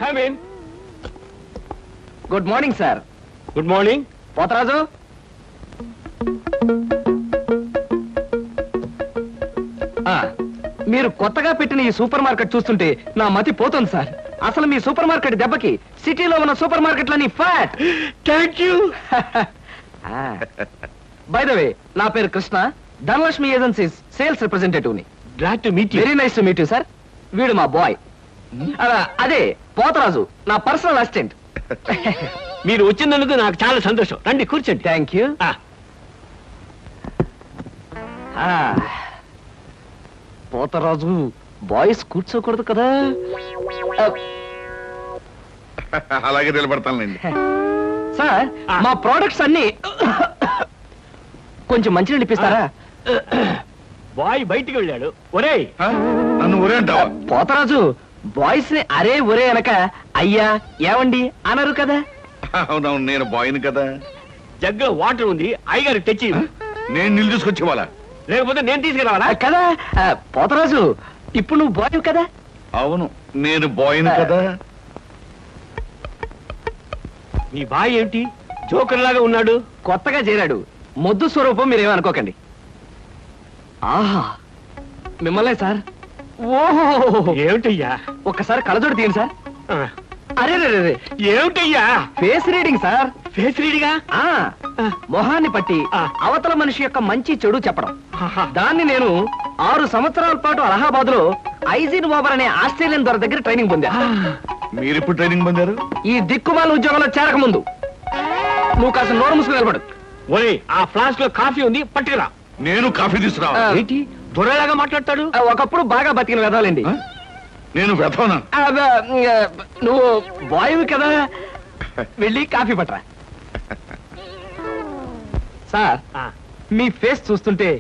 Come in. Good morning sir. Good morning. Potharaju, మీరు కొత్తగా పెట్టిన ఈ సూపర్ మార్కెట్ చూస్తుంటే నా మతి పోతుంది సార్. అసలు మీ సూపర్ మార్కెట్ దెబ్బకి సిటీలో ఉన్న సూపర్ మార్కెట్లని ఫ్యాట్. Thank you. By the way, నా పేరు Krishna, Dhanalakshmi agencies sales representative ని. Glad to meet you. Very nice to meet you sir. వీడు మా బాయ్. అదే పోతరాజు, నా పర్సనల్ అసిస్టెంట్. మీరు వచ్చినందుకు నాకు చాలా సంతోషం. రండి కూర్చోండి. Thank you. పోతరాజు, బాయ్స్ కూర్చోకూడదు కదా. అలాగే నిలబడతానులేండి. సార్, మా ప్రోడక్ట్స్ అన్ని కొంచెం మంచినీళ్ళు ఇప్పిస్తారా? బాయ్ బయటికి వెళ్ళాడు. ఒరేయ్, నన్ను ఊరే అంటావా? పోతరాజు, బాయ్స్ ని అరే ఒరే అనక అయ్యా ఏమండి అనరు కదా. అవునవును, నేను బాయ్ని కదా. జగ్గులో వాటర్ ఉంది, అయ్యగారు తెచ్చి. నేను నీళ్ళు తీసుకొచ్చేవాళ్ళ, లేకపోతే నేను తీసుకురావాలా? కదా. పోతరాజు, ఇప్పుడు నువ్వు బాయ్ కదా. అవును, నేను బాయ్ని కదా. మీ బాయ్ ఏంటి జోకర్ లాగా ఉన్నాడు? కొత్తగా చేరాడు, మొద్దు స్వరూపం, మీరేమనుకోకండి. ఆహా, మిమ్మల్నే సార్. ఓహో, ఏమిటయ్యా? ఒక్కసారి కళ్ళజోడు తీయండి సార్. ఆ, అరే రే రే, ఏమిటయ్యా? Face reading sir. ఫేస్ రీడిగా? మొహాన్ని పట్టి అవతల మనిషి యొక్క మంచి చెడు చెప్పడం. దాన్ని నేను 6 సంవత్సరాల పాటు అలహాబాద్ లో ఐజిన్ ఓవర్ అనే ఆస్ట్రేలియన్ దొర దగ్గర ట్రైనింగ్ పొందా. మీరెప్పుడు ట్రైనింగ్ పొందారు? ఈ దిక్కుమాల ఉద్యోగంలో చేరక ముందు. నువ్వు కాస్త నోరు మూసుకుని నిలబడు. ఒరే, ఆ ఫ్లాస్క్ లో కాఫీ ఉంది, పట్టుకురా. నేను కాఫీ తీసుకురా. ఏంటి దొరలాగా మాట్లాడతాడు? ఒకప్పుడు బాగా బతికిన వెదవాలండి. నేను వెతవనా? నువ్వు బాయ్ కదా, వెళ్ళి కాఫీ పట్టరా. సార్, మీ ఫేస్ చూస్తుంటే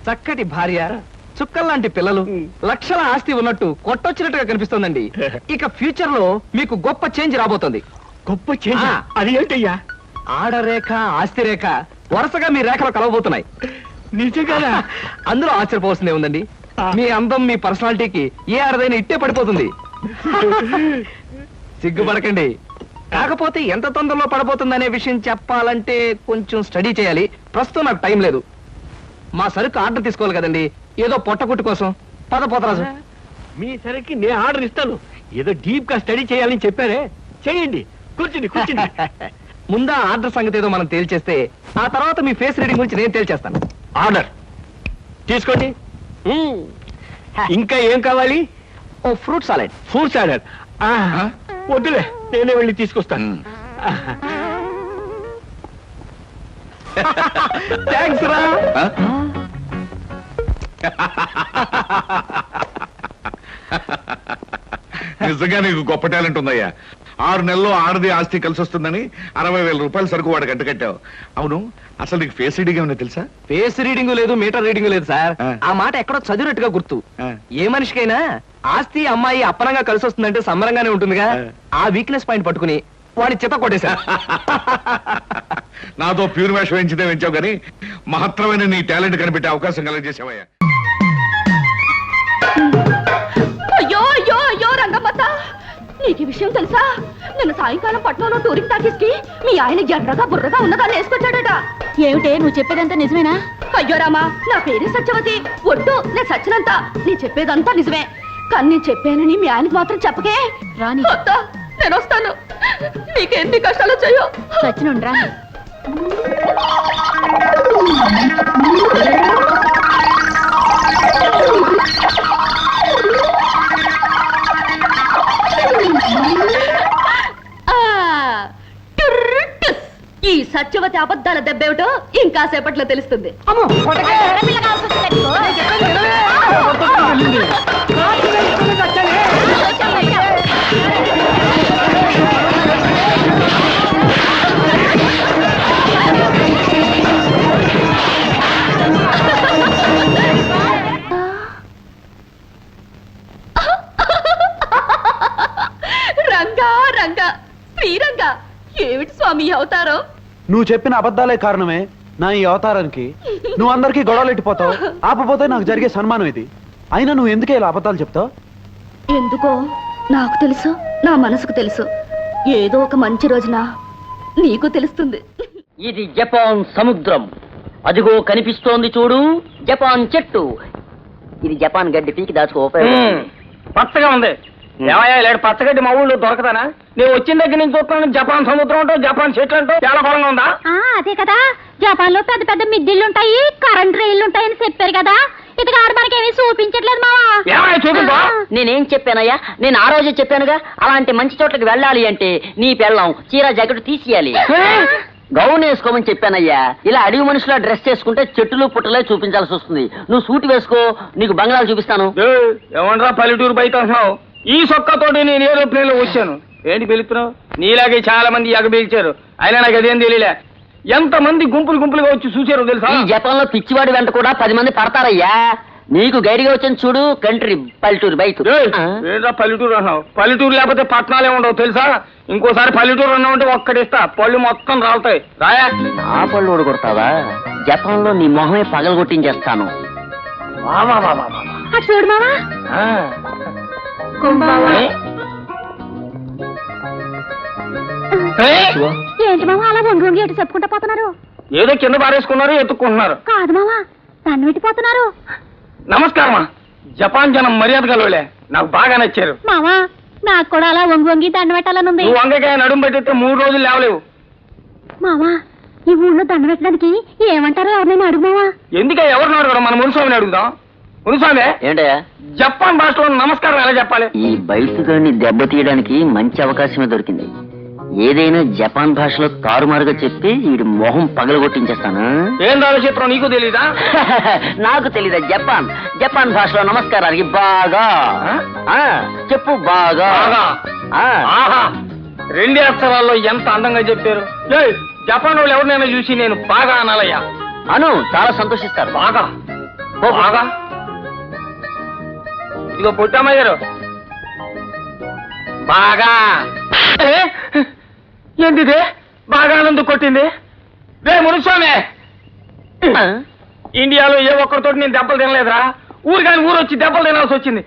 చక్కటి భార్య, చుక్కల్లాంటి పిల్లలు, లక్షల ఆస్తి ఉన్నట్టు కొట్టొచ్చినట్టుగా కనిపిస్తోందండి. ఇక ఫ్యూచర్ లో మీకు గొప్ప చేంజ్ రాబోతుంది. గొప్ప చేంజ్? అది ఏంటయ్యా? ఆడరేఖ, ఆస్తి రేఖ వరుసగా మీ రేఖలు కలవబోతున్నాయి. నిజంగా? అందులో ఆశ్చర్యపోవాల్సిందే ఉందండి. మీ అందం, మీ పర్సనాలిటీకి ఏ ఆడదైనా ఇట్టే పడిపోతుంది. సిగ్గుపడకండి. కాకపోతే ఎంత తొందరలో పడబోతుందనే విషయం చెప్పాలంటే కొంచెం స్టడీ చేయాలి. ప్రస్తుతం నాకు టైం లేదు. మా సరుకు ఆర్డర్ తీసుకోవాలి కదండి, ఏదో పొట్టకుట్టు కోసం. పద పోతరాజు. మీ సరికి నేను ఆర్డర్ ఇస్తాను. ఏదో డీప్ గా స్టడీ చేయాలని చెప్పారే, చేయండి. కూర్చుని కూర్చుని. ముందా ఆర్డర్ సంగతి ఏదో మనం తేల్చేస్తే ఆ తర్వాత మీ ఫేస్ రీడింగ్ గురించి నేను తేల్చేస్తాను. ఆర్డర్ తీసుకోండి. ఇంకా ఏం కావాలి? ఓ ఫ్రూట్ సాలెడ్. ఫ్రూట్ సాలెడ్ వద్దులే, నేనే వెళ్ళి తీసుకొస్తాను. థ్యాంక్స్ రా. నిజంగా నీకు గొప్ప టాలెంట్ ఉందయ్యా. 6 నెలల్లో ఆడది ఆస్తి కలిసి వస్తుందని 60,000 రూపాయల సరుకు వాడికి అంటకట్టావు. అవును, అసలు నీకు ఫేస్ రీడింగ్ ఏమన్నా తెలుసా? ఫేస్ రీడింగ్ లేదు, మీటర్ రీడింగ్ లేదు సార్. ఆ మాట ఎక్కడో చదివినట్టుగా గుర్తు. ఏ మనిషికైనా ఆస్తి, అమ్మాయి అప్పనంగా కలిసి వస్తుందంటే సంబరంగానే ఉంటుందిగా. ఆ వీక్నెస్ పాయింట్ పట్టుకుని వాడిని చిత్త కొట్టేశా. నాతో ప్యూర్ వేషం వేయించితే వేయించావు కానీ మహత్తరమైన నీ టాలెంట్ కనిపెట్టే అవకాశం కలగజేసావయ్యా. అయ్యో అయ్యో అయ్యో రంగమ్మత్త, నీకు ఈ విషయం తెలుసా? నిన్న సాయంకాలం పట్నంలో టూరింగ్ టాకీస్కి మీ ఆయన ఎర్రగా బుర్రగా ఉన్నదాన్ని వేసుకొచ్చాడట. ఏమిటే నువ్వు చెప్పేదంతా నిజమేనా? అయ్యో రామా, నా పేరే సత్యవతి. ఒట్టు, నేను సచ్చినంత. నీ చెప్పేదంతా నిజమే, కానీ నేను చెప్పానని మీ ఆయనకు మాత్రం చెప్పకే. రాని వద్దా, నేను వస్తాను. నీకెన్ని కష్టాలు వచ్చాయో. సచ్చినుండ్రా. ఈ సత్యవతి అబద్ధాల దెబ్బేమిటో ఇంకా సేపట్లో తెలుస్తుంది. రంగా రంగా శ్రీరంగా, ఏమిటి స్వామి అవతారం? నువ్వు చెప్పిన అబద్ధాలే కారణమే నా ఈ అవతారానికి. నువ్వు అందరికీ గొడవలు ఎట్టిపోతావు, ఆపపోతే నాకు జరిగే సన్మానం ఇది. అయినా నువ్వు ఎందుకే ఇలా అబద్ధాలు చెప్తావు? ఎందుకో నాకు తెలుసు. నా మనసుకు తెలుసు ఏదో ఒక మంచి రోజున నీకు తెలుస్తుంది. ఇది జపాన్ సముద్రం. అదిగో కనిపిస్తోంది చూడు, జపాన్ చెట్టు. ఇది జపాన్ గడ్డి పీకి దాచుకో ఉపయోగం. పచ్చగా ఉంది. ఏమయ్యా లేడు పచ్చగడ్డి మా ఊళ్ళో దొరకదానా? నేను వచ్చిన దగ్గర నుంచి చూస్తున్నాను జపాన్ సముద్రం అంటూ జపాన్ చెట్లు అంటూ చాలా బలంగా ఉందా? అదే కదా, జపాన్ లో పెద్ద పెద్ద మిద్దిళ్ళుంటాయి, కరెంట్ రైళ్లు ఉంటాయని చెప్పారు కదా. ఇది కాదు మనకేమీ చూపించట్లేదు మావా. ఏమయ్యా చూపించా? నేనేం చెప్పానయ్యా? నేను ఆ రోజే చెప్పానుగా, అలాంటి మంచి చోట్లకి వెళ్ళాలి అంటే నీ పెళ్ళం చీర జాకెట్ తీసేయాలి, గౌన్ వేసుకోమని చెప్పానయ్యా. ఇలా అడవి మనుషులా డ్రెస్ చేసుకుంటే చెట్టులు పుట్టలే చూపించాల్సి వస్తుంది. నువ్వు సూట్ వేసుకో, నీకు బంగ్లాలు చూపిస్తాను. ఏమంటారా పల్లెటూరు బయట అంటున్నావు? ఈ సొక్కతోటి నేను ఏరోప్లేన్ లో వచ్చాను. ఏంటి పిలుస్తున్నావు? నీలాగే చాలా మంది ఎగబీల్చారు, అయినా నాకు అదేం తెలియలే. ఎంత మంది గుంపులు గుంపులుగా వచ్చి చూసారు తెలుసా? ఈ జపాన్ లో పిచ్చివాడి వెంట కూడా 10 మంది పడతారయ్యా. నీకు గైడ్గా వచ్చాను చూడు, కంట్రీ పల్లెటూరు బయట. ఏంటా పల్లెటూరు అన్నావు? పల్లెటూరు లేకపోతే పట్టణాలే ఉండవు తెలుసా? ఇంకోసారి పల్లెటూరు అన్నావు అంటే ఒక్కడిస్తా, పళ్ళు మొత్తం రాలుతాయి. రాయా ఆ పళ్ళు ఊడగొడతావా? జపాన్ లో నీ మొహమే పగలగొట్టించేస్తాను. అటు చూడు మావా. ఏంటి మావా అలా వంగి వంగి ఎటు చెప్పుకుంటా పోతున్నారు? ఏదో కింద పారేసుకున్నారు, ఎత్తుక్కుంటున్నారు. కాదు మావా, నన్ను పెట్టిపోతున్నారు. నమస్కారమా. జపాన్ జనం మర్యాద గలవులే, నాకు బాగా నచ్చారు. మావా నాకు కూడా అలా వంగి వంగి దండ పెట్టాలనుంది. నువ్వు వంగకాయ నడుము పెట్టితే 3 రోజులు లేవలేవు. మావా ఈ ఊళ్ళో దండ పెట్టడానికి ఏమంటారో ఎవరినైనా అడుగు మావా. ఎందుకే ఎవరిని అడగడం? మన మునుస్వామిని అడుగుదాం. మునుస్వామి, ఏంటయ్యా? జపాన్ భాషలో నమస్కారం ఎలా చెప్పాలి? ఈ బయసుగాన్ని దెబ్బతీయడానికి మంచి అవకాశమే దొరికింది. ఏదైనా జపాన్ భాషలో తారుమారుగా చెప్పి వీడి మొహం పగలగొట్టించేస్తాను. ఏం చిత్రం నీకు తెలీదా? నాకు తెలీదా? జపాన్ భాషలో నమస్కారానికి బాగా చెప్పు, బాగా. బాగా. ఆహా, 2 అక్షరాల్లో ఎంత అందంగా చెప్పారు. ఏయ్, జపాన్ వాళ్ళు ఎవరినైనా చూసి నేను బాగా అనాలయ్యా. అను, చాలా సంతోషిస్తారు. బాగా బాగా. ఇదిగో పొట్టమ్మాయి గారు, బాగా. ఏంటిది బాగా ఆనందం కొట్టింది? రే మునుస్వామి, ఇండియాలో ఏ ఒక్కరితో నేను దెబ్బలు తినలేదురా. ఊరు కానీ ఊరు వచ్చి దెబ్బలు తినాల్సి వచ్చింది.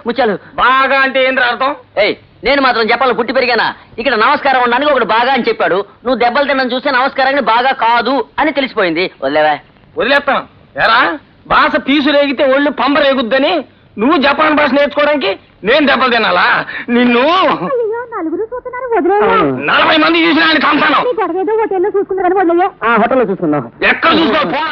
ముచ్చాలు బాగా అంటే ఏంద్ర అర్థం? ఏయ్, నేను మాత్రం జపాన్లో పుట్టి పెరిగానా? ఇక్కడ నమస్కారం ఉండడానికి ఒకడు బాగా అని చెప్పాడు. నువ్వు దెబ్బలు తినడం చూస్తే నమస్కారాన్ని బాగా కాదు అని తెలిసిపోయింది. వదిలేవా? వదిలేస్తాను. ఎరా భాష పీసు రేగితే ఒళ్ళు పంబ రేగుద్దని నువ్వు జపాన్ భాష నేర్చుకోవడానికి నేను దెబ్బలు తినాలా? నిన్ను నలుగురు చూస్తున్నారు, వదిలేయా. 40 మంది చూసిన ఆయన కంపాను. గడవేదో హోటల్లో చూసుకున్నారని వదిలేయా. హోటల్లో చూసుకుందాం. ఎక్కడ చూసుకో.